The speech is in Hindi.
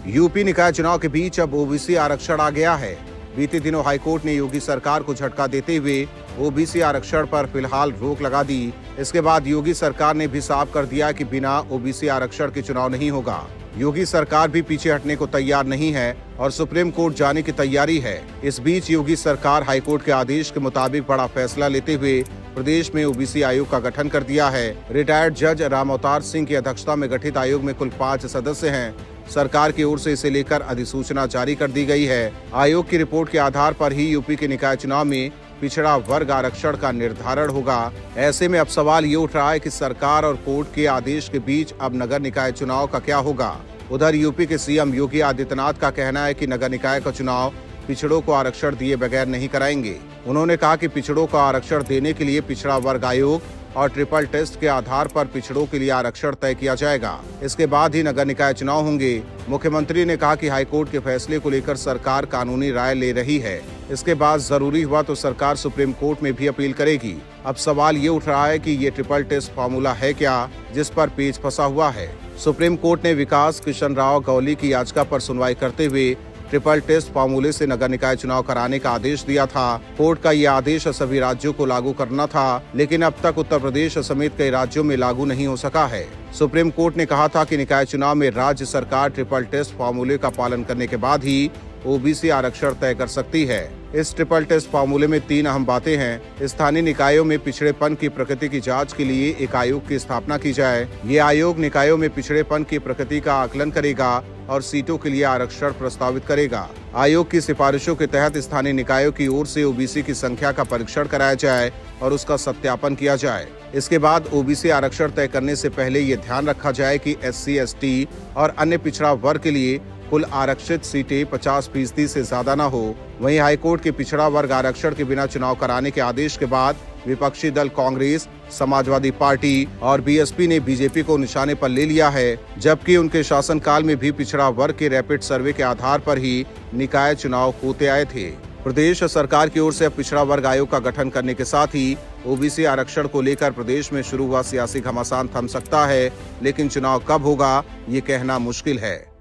यूपी निकाय चुनाव के बीच अब ओबीसी आरक्षण आ गया है। बीते दिनों हाईकोर्ट ने योगी सरकार को झटका देते हुए ओबीसी आरक्षण पर फिलहाल रोक लगा दी। इसके बाद योगी सरकार ने भी साफ कर दिया कि बिना ओबीसी आरक्षण के चुनाव नहीं होगा। योगी सरकार भी पीछे हटने को तैयार नहीं है और सुप्रीम कोर्ट जाने की तैयारी है। इस बीच योगी सरकार हाईकोर्ट के आदेश के मुताबिक बड़ा फैसला लेते हुए प्रदेश में ओबीसी आयोग का गठन कर दिया है। रिटायर्ड जज राम अवतार सिंह की अध्यक्षता में गठित आयोग में कुल 5 सदस्य हैं। सरकार की ओर से इसे लेकर अधिसूचना जारी कर दी गई है। आयोग की रिपोर्ट के आधार पर ही यूपी के निकाय चुनाव में पिछड़ा वर्ग आरक्षण का निर्धारण होगा। ऐसे में अब सवाल ये उठ रहा है कि सरकार और कोर्ट के आदेश के बीच अब नगर निकाय चुनाव का क्या होगा। उधर यूपी के सीएम योगी आदित्यनाथ का कहना है कि नगर निकाय का चुनाव पिछड़ों को आरक्षण दिए बगैर नहीं कराएंगे। उन्होंने कहा कि पिछड़ों को आरक्षण देने के लिए पिछड़ा वर्ग आयोग और ट्रिपल टेस्ट के आधार पर पिछड़ों के लिए आरक्षण तय किया जाएगा। इसके बाद ही नगर निकाय चुनाव होंगे। मुख्यमंत्री ने कहा कि हाईकोर्ट के फैसले को लेकर सरकार कानूनी राय ले रही है। इसके बाद जरूरी हुआ तो सरकार सुप्रीम कोर्ट में भी अपील करेगी। अब सवाल ये उठ रहा है कि ये ट्रिपल टेस्ट फॉर्मूला है क्या, जिस पर पेच फंसा हुआ है। सुप्रीम कोर्ट ने विकास कृष्ण राव गौली की याचिका पर सुनवाई करते हुए ट्रिपल टेस्ट फॉर्मूले से नगर निकाय चुनाव कराने का आदेश दिया था। कोर्ट का ये आदेश सभी राज्यों को लागू करना था, लेकिन अब तक उत्तर प्रदेश समेत कई राज्यों में लागू नहीं हो सका है। सुप्रीम कोर्ट ने कहा था कि निकाय चुनाव में राज्य सरकार ट्रिपल टेस्ट फॉर्मूले का पालन करने के बाद ही ओबीसी आरक्षण तय कर सकती है। इस ट्रिपल टेस्ट फॉर्मूले में 3 अहम बातें हैं। स्थानीय निकायों में पिछड़ेपन की प्रकृति की जांच के लिए एक आयोग की स्थापना की जाए। ये आयोग निकायों में पिछड़ेपन की प्रकृति का आकलन करेगा और सीटों के लिए आरक्षण प्रस्तावित करेगा। आयोग की सिफारिशों के तहत स्थानीय निकायों की ओर से ओबीसी की संख्या का परीक्षण कराया जाए और उसका सत्यापन किया जाए। इसके बाद ओबीसी आरक्षण तय करने से पहले ये ध्यान रखा जाए कि SC, ST और अन्य पिछड़ा वर्ग के लिए कुल आरक्षित सीटें 50% से ज्यादा न हो। वहीं हाईकोर्ट के पिछड़ा वर्ग आरक्षण के बिना चुनाव कराने के आदेश के बाद विपक्षी दल कांग्रेस, समाजवादी पार्टी और बीएसपी ने बीजेपी को निशाने पर ले लिया है, जबकि उनके शासनकाल में भी पिछड़ा वर्ग के रैपिड सर्वे के आधार पर ही निकाय चुनाव होते आए थे। प्रदेश सरकार की ओर से पिछड़ा वर्ग आयोग का गठन करने के साथ ही ओबीसी आरक्षण को लेकर प्रदेश में शुरू हुआ सियासी घमासान थम सकता है, लेकिन चुनाव कब होगा ये कहना मुश्किल है।